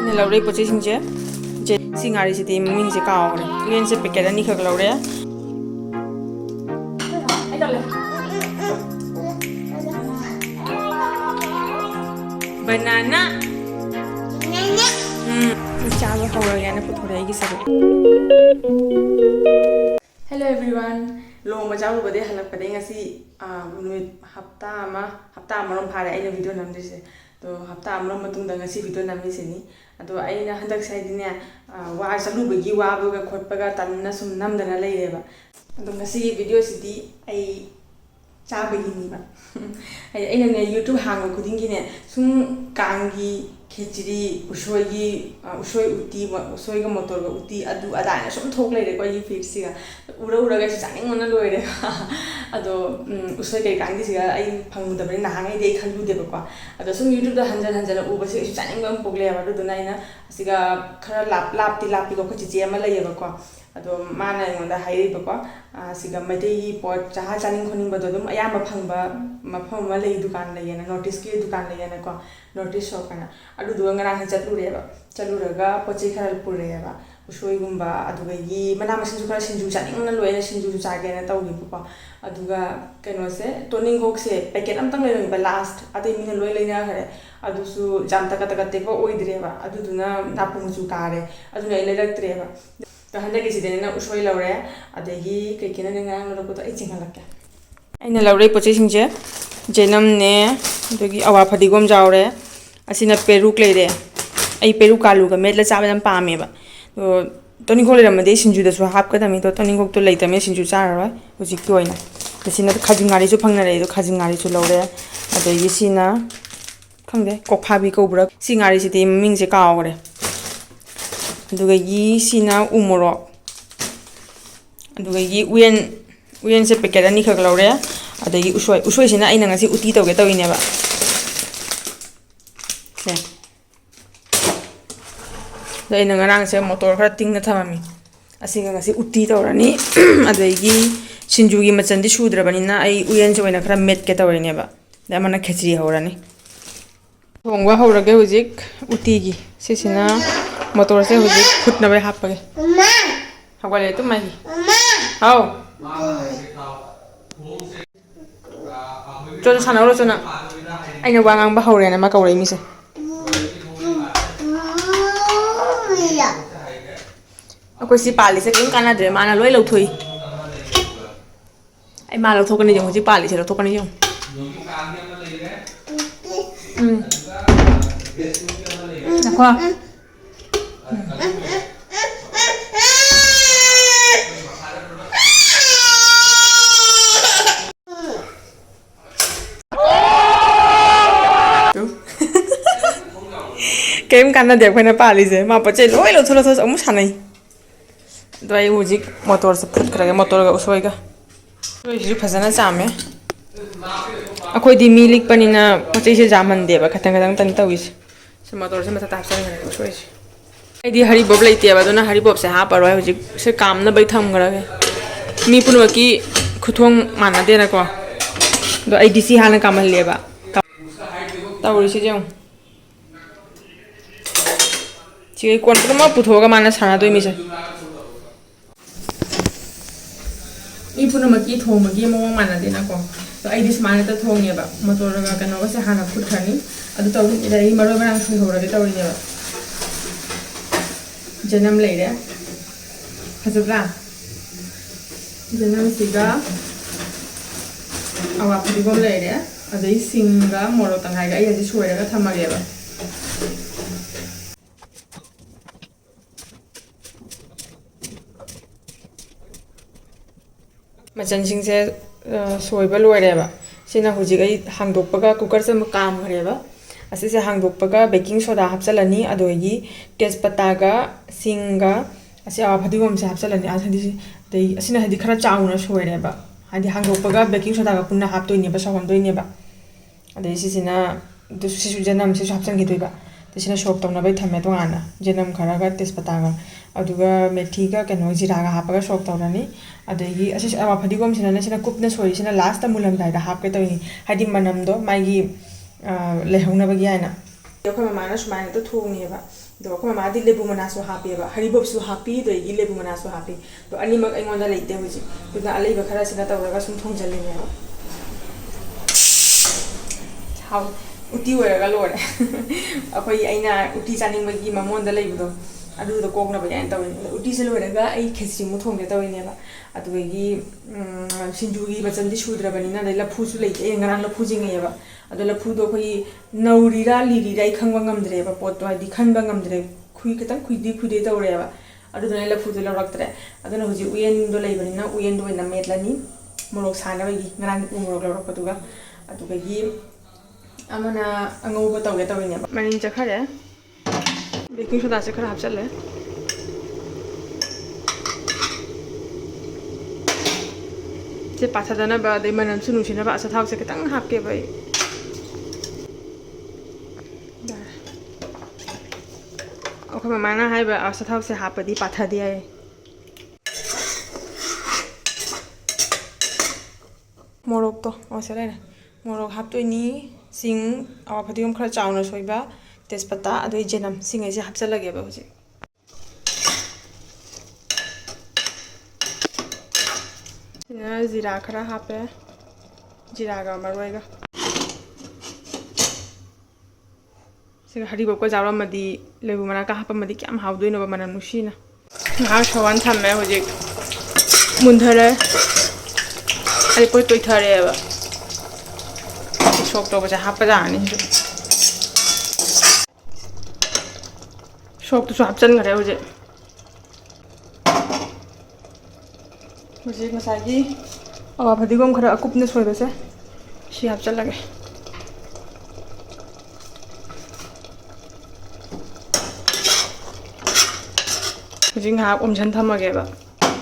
Laure pochi singje je singari siti ming je kaore yen se packet ani khak laure banana chalo hawra yana puthore gi sabu. Hello everyone, lo majaw bade halak pade ngasi nuit hafta amarom phare aina video namdise to hafta amarom matung da ngasi video namni seni ado aina handak sai dine wa chalu bagi wa ba khotpaga tanna sum namdana leireba ado ngasi video sidi ai chabagi ni ba aina ne YouTube hang khudingi ne sum kangi khichdi usoi uti usoi ga motor ga uti adu adana sum thok leire ko yi feed siga ura ga chaning mona loire ado usoi kai kangi siga ai phangu da bari na hangai dei khalu de ba ado sum YouTube da hanjala uba se chaning bam pogle ba do na ina siga khara lap ko chiche ama leye ba ko ado mana ngonda hairi ba ko siga Meitei pot chaha chaning khoning ba do dum ayamba phangba mafam ma lei dukan leye na notice ke dukan leye na ko notice shop kana adu du ngarang chatlure ba chaluraga pochi khara pure ba usoi gumba aduga yi mana masin ju khara sinju chaning na loina sinju ju cha ge na tawgi ba aduga keno se toning gok se packet am tang lei ba last ade mina loi leina khare adu su jam ta te ko oidre ba adu duna napung ju kare adu nei leraktre ba ta handa gi sidena usoi laure adegi kekena ngarang lo ko to ai chingalakya aina laure pochi singje jenam ne dogi awa phadigom jawre asina peruk leire ai peruk kalu ga metla chaban pame ba to toni khole ramade sinju da su hap ka dami to toni gok to leitame sinju chara roi hujik ki oina asina khajingari su phangna re do khajingari su laure adegi sina khangde kokphabi ko bra singari siti ming je kaore aduga yi sina umoro aduga yi uyen se packet ani khak laure adagi usoi sina aina ngasi uti tawge tawine ba se dai na ngarang se motor khara tingna thamami asinga ngasi uti tawrani adagi sinju gi machan di sudrabani na ai uyen se oina khara met ke tawrine ba da mana khechri hawrani thongwa hawrage hujik uti gi sisina motor se hujik khutna bai hapage mama hawale tu mai mama hau cho sana ro chona aina wangang ba hawre na ma kawre mi se ako si pali se kin kana de mana loi lo thui ai ma lo thokani jong ji pali se lo thokani jong na kwa kem kana de phena pali se ma pache loi lo thola thos amu sanai doi hujik motor se phut krage motor ga usoi ga doi ji phajana chame akhoi di milik panina pache se jaman de ba khatang tan tawis se motor se matha tapsa ne usoi se ai di hari bob leite ba dona hari bob se ha paroi hujik se kam na bai tham grage mi punwa ki khuthong mana de na ko do ai dc hana kamal leba tawri se jong Chị còn có mất phụ thuộc cái mà nó xả tôi mình sẽ ít phụ mà kia thùng mà kia mong mà là thế nào còn rồi ai đi xem mà nó thùng nhỉ bạn mà tôi là cái nó có sẽ hàng là phụ khani ở đây tàu đi đây mà rồi mà đang thùng rồi cái tàu đi nhỉ bạn giờ năm lấy đấy thật sự là giờ năm xí đó à phụ đi gom lấy đấy ở đây xin cái mồi tầng hai cái gì xuôi cái tham mà vậy bạn machan sing se soiba loireba sina hujik ai hangdokpaga cooker se kam ghareba asi se hangdokpaga baking soda hapchalani adogi tejpata ga singa asi awa phadigom se hapchalani asadi dei asina hadi khara chauna soireba hadi hangdokpaga baking soda ga punna haptoini ba sahom doini ba adei sisina du sisu janam sisu hapchan gi doiba tesina shop tawna bai thame dongana janam khara ga tejpata ga aduga methi ga keno jira ga hapaga shop tawrani adegi asi awa phadigom sina kupna soi sina last ta mulam dai da hap ke tawini hadi manam do magi lehongna bagi aina yo khama mana sumai to thungni ba do ko ma di lebu mana so happy ba haribop su happy do gi lebu mana so happy do ani mak ai ngonda leite huji do na alei ba khara sina tawraga sum thong jale ne how uti wera ga lore akoi aina uti chaning ba gi mamon da leibu do adu do kok na ba yan taw uti se lore ga ai khechri mu thong de taw ne ba adu gi sinju gi ba chan di sudra bani na la phu su leite ngara la phu jing ye ba adu la phu do koi nauri ra li ri rai khang ba ngam dre ba pot do di khan ba ngam dre khui ka tang khui de taw re ba adu do la phu do la rak tre adu na huji uyen do lai bani na uyen do na met la ni morok sa na ba gi ngara ni morok la rak pa du ga adu ga gi amana angau ba taw ge taw ne ba manin chakhare baking soda se khara hap chale se patha dana ba de manam sunu sina ba sa thau se katang hap ke bai okay mama na hai ba sa thau se hap di patha di ai morok to osere na morok hap to ni sing awa phadium khara chauna soiba tejpata adoi jenam sing ai se hap chalage ba hoji na zira khara hape jira ga maroi ga se hari bok ko jawra madi lebu mana ka hapa madi kyam hawdoi no ba mana nushina ha shawan thamme hoji mundhare ai poi toi thare ba sok to ba hapa ja ani sok to hap chan gare hoji मुझे मसागी और फदिगोम खरा अकुपने सोइबे से सी हाप चल लगे मुझे हाप उमझन थमगे बा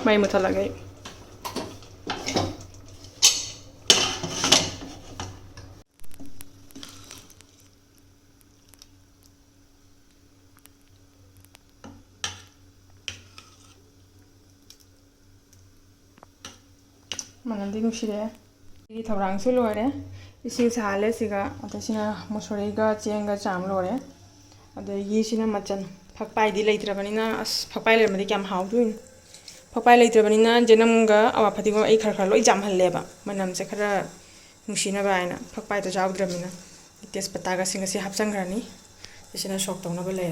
मई मुथा लगे manandi nushire igi thaurang su lore ising sale siga atasina mosori ga chenga cham lore ade yi sina machan phakpai di leitrabani na as phakpai le madi kyam hawduin phakpai leitrabani na jenam ga awa phati go ai khar khar loi jam halle ba manam se khara nushina ba aina phakpai to jawdramina tes pata ga singa se hapchang grani isina shok tawna ba le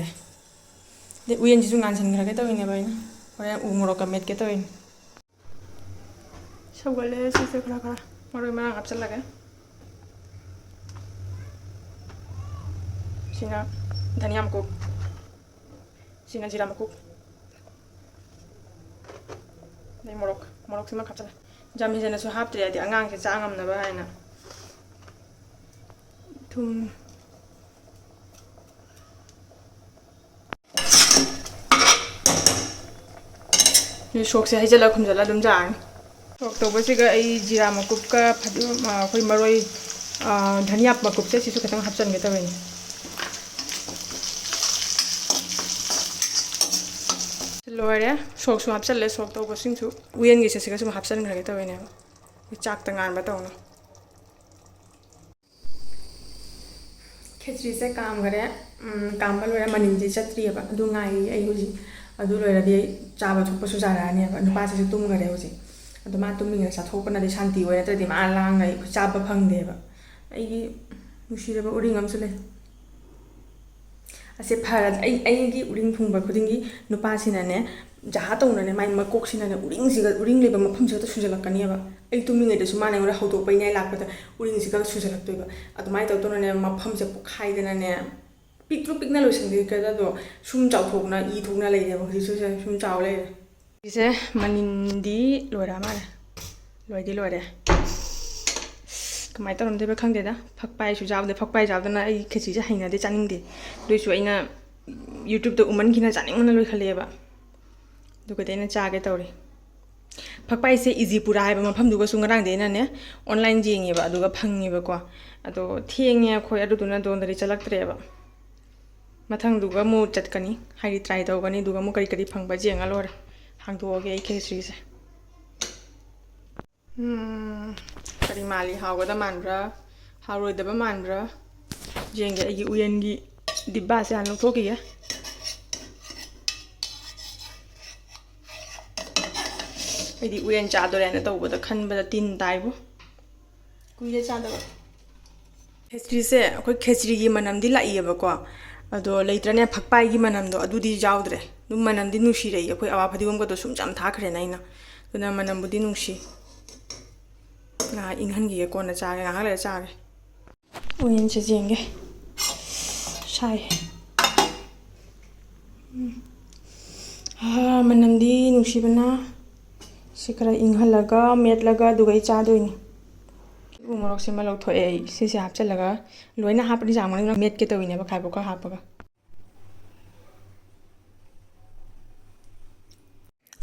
de uyen ji jungan san gra ga tawine ba ina ore u morok ka met ke tawin सबले से खरा खरा मरो मा आप चल लगे सिना धनिया मको सिना जीरा मको नै मोरक सिमा खाप चला जामी जना सु हाप त्रे दि अंगांग से चांगम न बा हैना थुम ये शोक से हैजला खुमजला दुम जान sok to basiga ai jira makup ka phadu khoi maroi dhaniya makup se sisu katang hapchan ge tawen lore sok su hapchal le sok to basing su uyen ge se siga su hapchan ge tawen ne chak ta ngan ba tawna khechri se kam gare kam ba lore manin ji chatri ba adu ngai ai hoji adu lore di chaba thukpa su jara ne ba nupa se tum gare hoji adu ma tum minga sa thok na de shanti wena ta di ma lang ai chaba phang de ba ai gi mushire ba uring am sule ase pharat ai gi uring phung ba khuding gi nupa sina ne jaha to na ne mai ma kok sina ne uring le ba ma phum se ta sujala kani ba ai tum minga de su ma ne ora hau to pai nai lak pa ta uring si ka sujala toi ba adu mai to to na ne ma phum se pukhai de na ne pikru pikna lo sing de ka da do sum chau thok na I thok na le de ba ji su se sum chau le ise manindi lora mare loidi lore kamai tarom de ba khang de da phakpai su jaw de phakpai jaw da na ai khechri ja haina de chaning de doi su aina youtube to uman khina chaning na loi khale ba du ko de na cha ge tawri phakpai se easy pura hai ba mafam du ga su ngarang de na ne online jing ba du ga phangi ba ko ado thieng ya khoi adu du na don dari chalak tre ba mathang du ga mu chat kani hai try daw gani du ga mu kari kari phang ba jeng a lore hang do ge khechri se kari mali haw da manbra hawroi da ba manbra jeng ge ai uyen gi dibba se han lo thoki ya ꯑꯩꯗꯤ ꯎꯌꯦꯟ ꯆꯥꯗꯣꯔꯦꯅ ꯇꯧꯕꯗ ꯈꯟꯕꯗ ꯇꯤꯟ ꯇꯥꯏꯕꯨ ꯀꯨꯏꯔꯦ ꯆꯥꯗꯕ ꯈꯦꯆ꯭ꯔꯤꯁꯦ ꯑꯩꯈꯣꯏ ꯈꯦꯆ꯭ꯔꯤꯒꯤ ꯃꯅꯝꯗꯤ ꯂꯥꯛꯏꯌꯦꯕꯀꯣ ꯑꯗꯣ ꯂꯩꯇ꯭ꯔꯅꯦ ꯐꯛꯄꯥꯏꯒꯤ ꯃꯅꯝꯗꯣ ꯑꯗꯨꯗꯤ ꯌꯥꯎꯗ꯭ꯔꯦ ꯑꯗꯨꯝ ꯃꯅꯝꯗꯤ ꯅꯨꯡꯁꯤꯔꯛꯏ ꯑꯩꯈꯣꯏ ꯑꯋꯥ ꯐꯗꯤꯒꯣꯝꯒꯗꯣ ꯁꯨꯝ ꯆꯥꯝ ꯊꯥꯈ꯭ꯔꯦꯅ ꯑꯩꯅ ꯑꯗꯨꯅ ꯃꯅꯝꯕꯨꯗꯤ ꯅꯨꯡꯁꯤ ꯉꯥꯏꯍꯥꯛ ꯏꯪꯍꯟꯈꯤꯒꯦ ꯀꯣꯟꯅ ꯆꯥꯒꯦ ꯉꯥꯏꯍꯥꯛ ꯂꯩꯔ ꯆꯥꯒꯦ ꯎꯌꯦꯟꯁꯦ ꯌꯦꯡꯒꯦ ꯁꯥꯏ ꯃꯅꯝꯗꯤ ꯅꯨꯡꯁꯤꯕꯅ ꯁꯤ ꯈꯔ ꯏꯪꯍꯜꯂꯒ ꯃꯦꯠꯂꯒ ꯑꯗꯨꯒ ꯑꯩ ꯆꯥꯗꯣꯏꯅꯤ ꯎ ꯃꯣꯔꯣꯛꯁꯤꯃ ꯂꯧꯊꯣꯛꯑꯦ ꯑꯩ ꯁꯤꯁꯦ ꯍꯥꯞꯆꯤꯜꯂꯒ ꯂꯣꯏꯅ ꯍꯥꯞꯄꯗꯤ ꯆꯥꯡ ꯃꯅꯨꯡꯗ ꯃꯦꯠꯀꯦ ꯇꯧꯋꯤꯅꯦꯕ ꯈꯥꯏꯕꯣꯛ ꯈꯔ ꯍꯥꯞꯄꯒ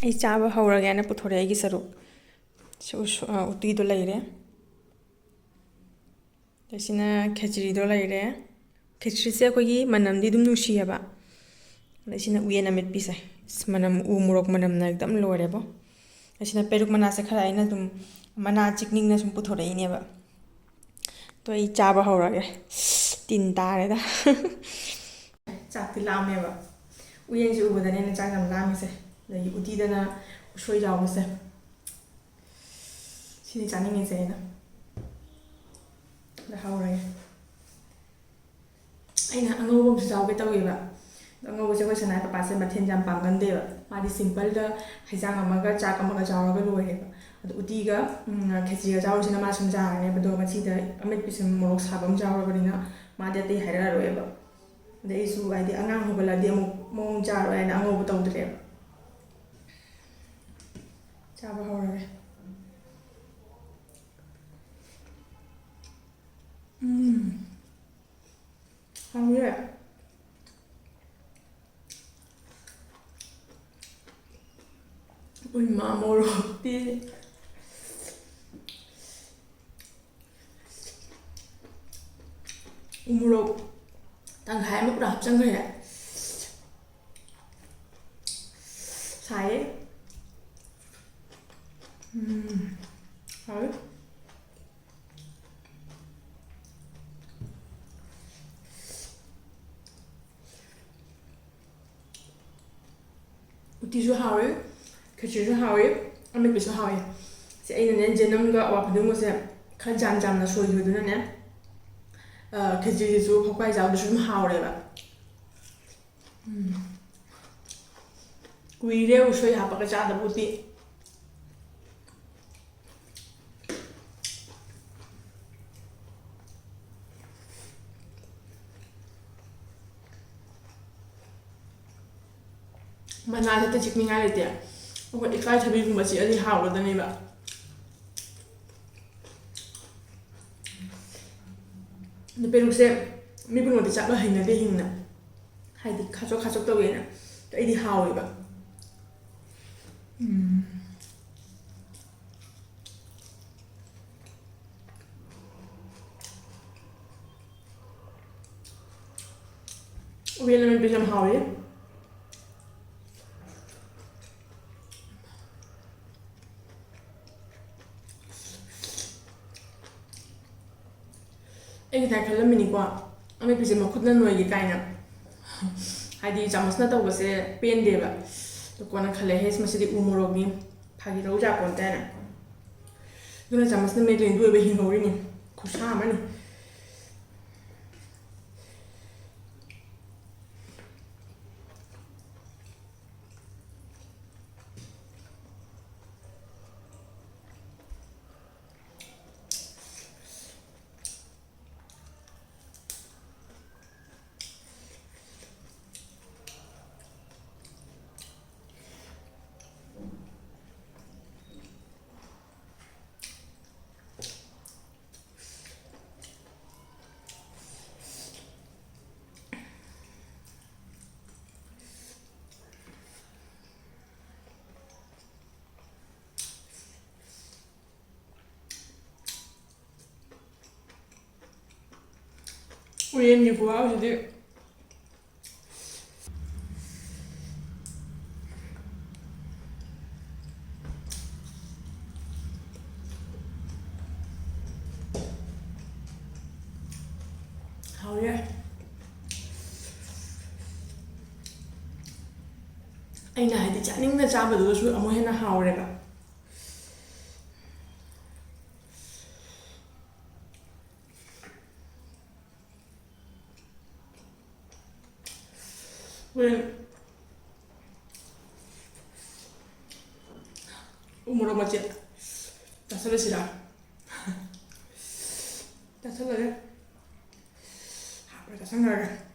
ꯑꯩ ꯆꯥꯕ ꯍꯧꯔꯒꯦꯅ ꯄꯨꯊꯣꯔꯛꯑꯦ ꯑꯩꯒꯤ ꯁꯔꯨꯛ ꯎꯇꯤꯗꯣ ꯂꯩꯔꯦ ꯑꯁꯤꯅ ꯈꯦꯆ꯭ꯔꯤꯗꯣ ꯂꯩꯔꯦ ꯈꯦꯆ꯭ꯔꯤꯁꯦ ꯑꯩꯈꯣꯏꯒꯤ ꯃꯅꯝꯗꯤ ꯑꯗꯨꯝ ꯅꯨꯡꯁꯤꯌꯦꯕ ꯑꯗ ꯁꯤꯅ ꯎꯌꯦꯟ ꯑꯃꯦꯠꯄꯤꯁꯦ ꯃꯅꯝ ꯎ ꯃꯣꯔꯣꯛ ꯃꯅꯝꯅ ꯑꯦꯛꯗꯝ ꯂꯣꯏꯔꯦꯕꯣ ꯑꯁꯤꯅ ꯄꯦꯔꯨꯛ ꯃꯅꯥꯁꯦ ꯈꯔ ꯑꯩꯅ ꯑꯗꯨꯝ ꯃꯅꯥ ꯆꯤꯛꯅꯤꯡꯅ ꯁꯨꯝ ꯄꯨꯊꯣꯔꯛꯏꯅꯦꯕ ꯇꯣ ꯑꯩ ꯆꯥꯕ ꯍꯧꯔꯒꯦ ꯇꯤꯟ ꯇꯥꯔꯦꯗ ꯆꯥꯛꯇꯤ ꯂꯥꯝꯃꯦꯕ ꯎꯌꯦꯟꯁꯦ ꯎꯕꯗꯅꯦ ꯑꯩꯅ ꯆꯥꯛ ꯌꯥꯝ ꯂꯥꯝꯃꯤꯁꯦ ꯑꯗꯒꯤ ꯎꯇꯤꯗꯅ ꯎꯁꯣꯏ ꯌꯥꯎꯕꯁꯦ ꯁꯤꯅꯤ ꯆꯥꯅꯤꯡꯉꯤꯁꯦ ꯑꯩꯅ ꯍꯧꯔꯒꯦ ꯑꯩꯅ ꯑꯉꯧꯕ ꯑꯃꯁꯨ ꯆꯥꯎꯒꯦ ꯇꯧꯋꯦꯕ ꯑꯉꯧꯕꯁꯦ ꯑꯩꯈꯣꯏ ꯁꯅꯥ ꯄꯄꯥꯁꯦ ꯃꯊꯦꯜ ꯌꯥꯝ ꯄꯥꯝꯒꯟꯗꯦꯕ ꯃꯥꯗꯤ ꯁꯤꯝꯄꯜꯗ ꯍꯩꯖꯥꯡ ꯑꯃꯒ ꯆꯥꯛ ꯑꯃꯒ ꯆꯥꯎꯔꯒ ꯂꯣꯏꯔꯦꯕ ꯑꯗꯣ ꯎꯇꯤꯒ ꯈꯦꯆ꯭ꯔꯤꯒ ꯆꯥꯎꯔꯤꯁꯤꯅ ꯃꯥ ꯁꯨꯝ ꯆꯥꯔꯅꯦꯕ ꯑꯗꯣ ꯉꯁꯤꯗ ꯑꯃꯦꯠꯄꯤꯁꯦ ꯃꯣꯔꯣꯛ ꯁꯥꯕ ꯑꯃ ꯆꯥꯎꯔꯕꯅꯤꯅ ꯃꯥꯗꯤ ꯑꯇꯩ ꯍꯥꯏꯔꯛꯑꯔꯣꯏꯕ ꯑꯗꯩ ꯑꯩꯁꯨ ꯍꯥꯏꯗꯤ ꯑꯉꯥꯡ ꯍꯧꯒꯠꯂꯛꯑꯗꯤ ꯑꯃꯨꯛ ꯃꯑꯣꯡ ꯆꯥꯔꯣꯏ ꯍꯥꯏꯅ ꯑꯉꯧꯕ ꯇꯧꯗ꯭ꯔꯦꯕ ꯆꯥꯕ ꯍꯧꯔꯒꯦ ꯍꯥꯎꯔꯦ ꯎꯏꯃꯥ ꯃꯣꯔꯣꯛꯇꯤ ꯎꯃꯣꯔꯣꯛ ꯇꯪꯈꯥꯏ ꯑꯃ ꯄꯨꯔꯥ ꯍꯥꯞꯆꯟꯈ꯭ꯔꯦ ꯁꯥꯏꯌꯦ ꯍꯥꯎꯋꯦ ꯎꯇꯤꯁꯨ ꯍꯥꯎꯋꯤ ꯈꯦꯆ꯭ꯔꯤꯁꯨ ꯍꯥꯎꯋꯤ ꯑꯃꯦꯠꯄꯁꯨ ꯍꯥꯎꯋꯤ ꯁꯤ ꯑꯩꯅꯅꯦ ꯖꯦꯅꯝꯒ ꯑꯋꯥ ꯐꯗꯤꯒꯣꯝꯒꯁꯦ ꯈꯔ ꯖꯥꯝ ꯖꯥꯝꯅ ꯁꯣꯏꯈꯤꯕꯗꯨꯅꯅꯦ ꯈꯦꯆ꯭ꯔꯤꯁꯤꯁꯨ ꯐꯛꯄꯥꯏ ꯆꯥꯕꯗꯁꯨ ꯑꯗꯨꯝ ꯍꯥꯎꯔꯦꯕ ꯀꯨꯏꯔꯦ ꯎꯁꯣꯏ ꯍꯥꯞꯄꯒ ꯆꯥꯗꯕ ꯎꯇꯤ ꯃꯅꯥ ꯈꯛꯇ ꯆꯤꯛꯅꯤꯡꯉꯥꯏ ꯂꯩꯇꯦ ꯑꯩꯈꯣꯏ ꯏꯀꯥꯏꯊꯕꯤꯒꯨꯝꯕ ꯆꯤꯛꯑꯗꯤ ꯍꯥꯎꯒꯗꯅꯦꯕ ꯑꯗꯣ ꯄꯦꯔꯨꯛꯁꯦ ꯃꯤ ꯄꯨꯝꯕꯗꯤ ꯆꯥꯕ ꯍꯩꯅꯗꯦ ꯍꯤꯡꯅ ꯍꯥꯏꯗꯤ ꯈꯥꯆꯣꯛ ꯈꯥꯆꯣꯛ ꯇꯧꯋꯦꯅ ꯑꯗꯣ ꯑꯩꯗꯤ ꯍꯥꯎꯋꯦꯕ ꯎꯌꯦꯟ ꯑꯃꯦꯠꯄꯁꯦ ꯌꯥꯝ ꯍꯥꯎꯋꯤ ꯑꯩ ꯉꯁꯥꯏ ꯈꯜꯂꯝꯃꯤꯅꯤꯀꯣ ꯑꯃꯦꯠꯄꯁꯦ ꯃꯈꯨꯠꯅ ꯅꯣꯏꯒꯦ ꯀꯥꯏꯅ ꯍꯥꯏꯗꯤ ꯆꯥꯃꯁꯅ ꯇꯧꯕꯁꯦ ꯄꯦꯟꯗꯦꯕ ꯑꯗꯣ ꯀꯣꯟꯅ ꯈꯜꯂꯦ ꯍꯦꯁ ꯃꯁꯤꯗꯤ ꯎ ꯃꯣꯔꯣꯛꯅꯤ ꯐꯥꯒꯤ ꯇꯧ ꯌꯥꯄꯣꯟꯇꯦ ꯍꯥꯏꯅ ꯑꯗꯨꯅ ꯆꯥꯃꯁꯅ ꯃꯦꯠꯂꯤꯅꯤ ꯑꯗꯨ ꯑꯣꯏꯕ ꯍꯤꯡꯍꯧꯔꯤꯅꯤ ꯈꯨꯠꯁꯥ ꯑꯃꯅꯤ ꯎꯌꯦꯟꯒꯤ ꯈꯨꯍꯥꯎꯁꯤꯗꯤ ꯍꯥꯎꯔꯦ ꯑꯩꯅ ꯍꯥꯏꯗꯤ ꯆꯥꯅꯤꯡꯅ ꯆꯥꯕꯗꯨꯒꯁꯨ ꯑꯃꯨꯛ ꯍꯦꯟꯅ ꯍꯥꯎꯔꯦꯕ 우리는 우물어 맞지? 다 설레시라. 다 설레래. 다 생각해.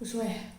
Usoi.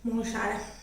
Mau sare.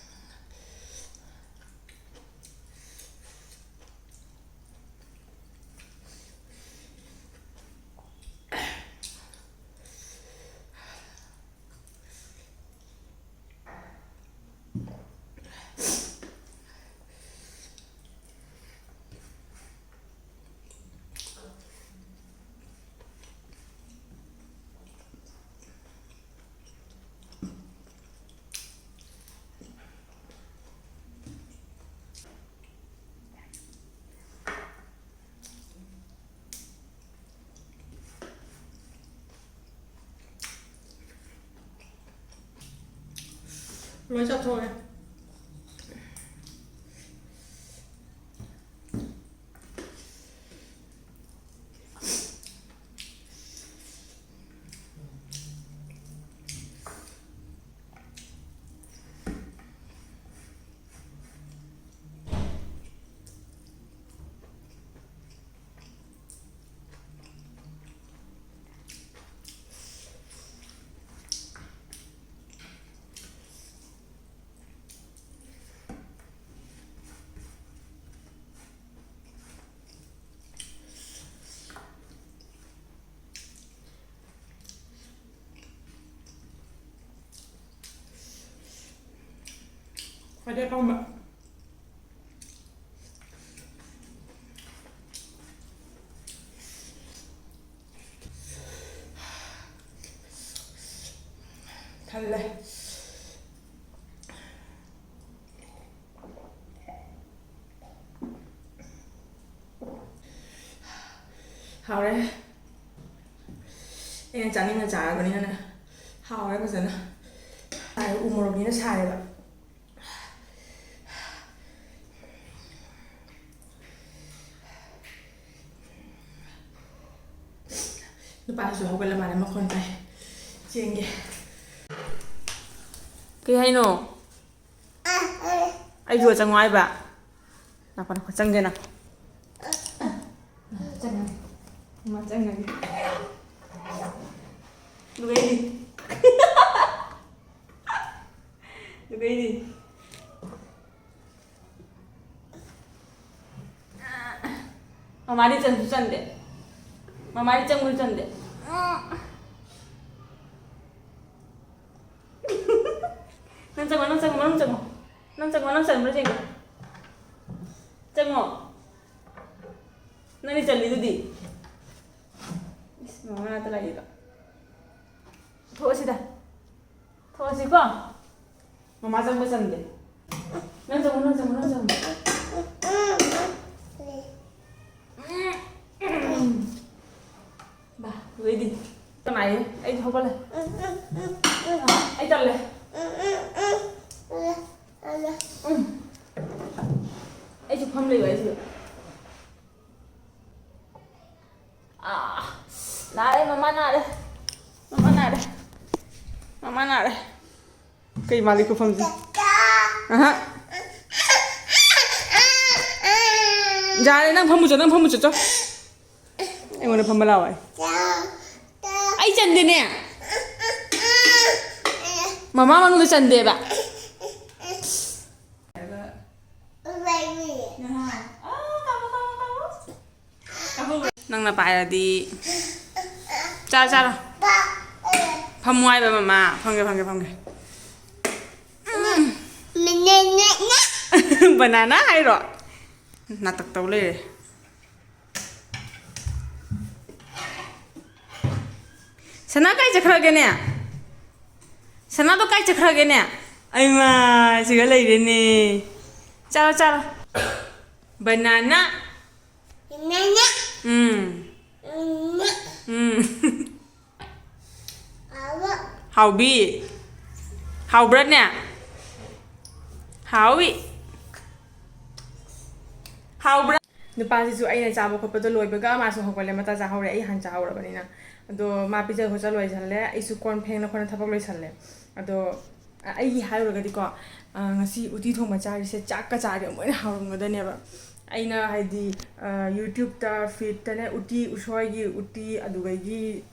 Rồi chatlure. Ada fangba. 달래. 하오래. 얘는 짠이나 짜거니 하나. 하오래 보잖아. 아, 우물어기는 사래봐. 누빠서 하고 갈래 말해 먹건 다. 지은게. 그게 하이노. ai vừa ra ngoài bà nào còn chân đây nào chân này mà chân này đuôi đi đuôi đi mama đi chân để mama đi chân để nâng chân berarti cengok nanti cari itu di mana ada lagi kak thua sih kok mama ceng pesan deh nang ceng bah gue di kenai ai thua boleh ai cari ai chụp không lấy vậy chứ à đây mama nào đây cái mali của phong gì ra đây năng phong một chút em muốn phong bao lâu vậy ai chân đi nè mama mau nulis chân đi bà nang na pai di cha pham ngoài bà mama phong cái banana hay rồi nạt tật tấu lên sana kai chakra cái nè sana to kai chakra cái nè ai mà chỉ cái lấy đây nè cha banana hào bi hào bread nè hào bread nupa si ai na chaba khop to loi baga ma so hokole mata ja hore ai han cha hore bani na ado ma pi ja ho cha loi challe ai su kon pheng na khona thapak loi challe ado ai hai ro ga di ko ngasi uti thong ma cha ri se chak ka cha ri mo na hawrung ga ne ba aina haidi YouTube ta feed ta ne uti usoi gi uti adugai gi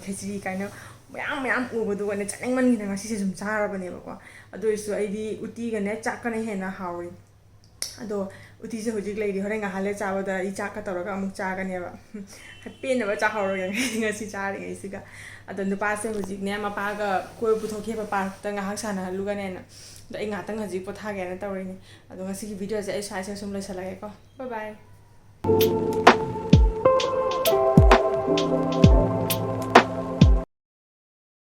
khechri kaina mayam ubu ne chaning man gi ngasi se sum chara bane ba ko ado isu aidi uti ga ne chak ka ne hena hawi ado uti se hojik lady hore nga hale chawa da I chak ka tawra amuk cha ga ne ba happy ne ba cha hawro ga ngasi cha ri ngasi ga ado nupa se hojik ne ma pa ga koi pu thokhe ba pa ta nga hak sana lu ga ne na da inga tang hojik po tha ga ne tawri ni ado ngasi gi video se ai sai se sum lai sala ga ko bye bye